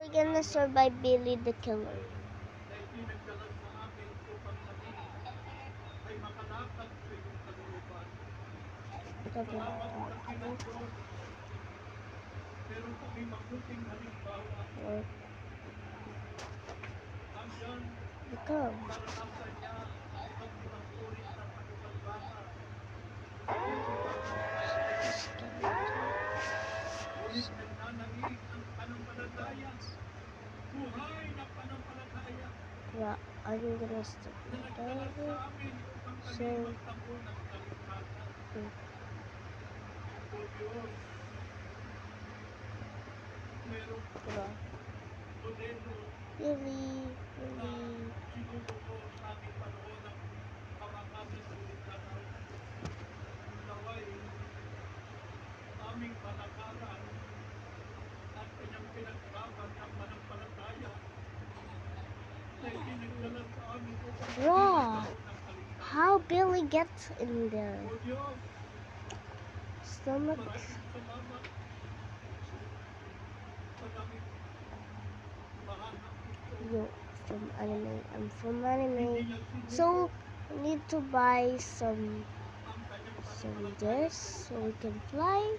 we gonna survive Billy the Killer? Become. Yeah, I'm gonna stop that. So, Billy. Bro, how Billy gets in there? Stomach. Yo, from anime. I'm from anime. So I need to buy some this so we can fly.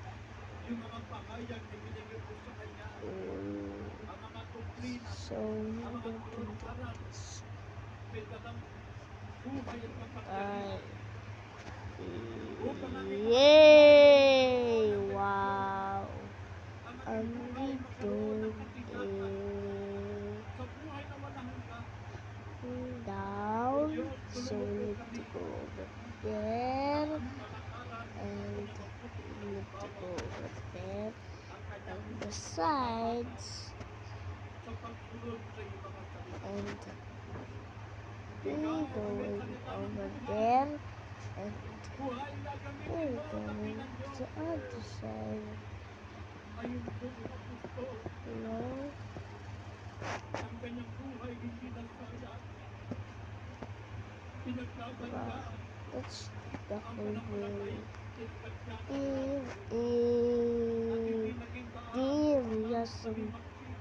So I'm going to do this. Yay! Wow! I'm reborn down, so we need to go over there, and we need to go over there, and the sides, and we going over there, and we're going to the other side. No. Wow, that's definitely deal. We have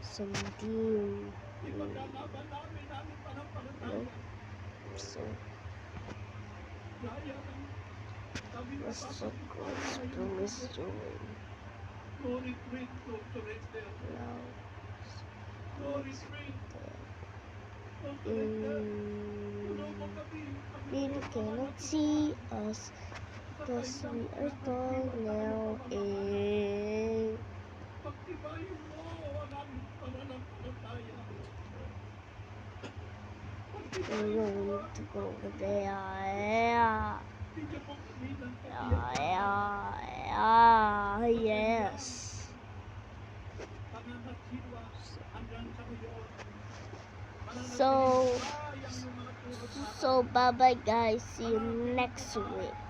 some deal. No, so let's check what Spring is doing. Now, you cannot see us because we are tall now. We're going to go over there. Yes. So bye bye guys. See you next week.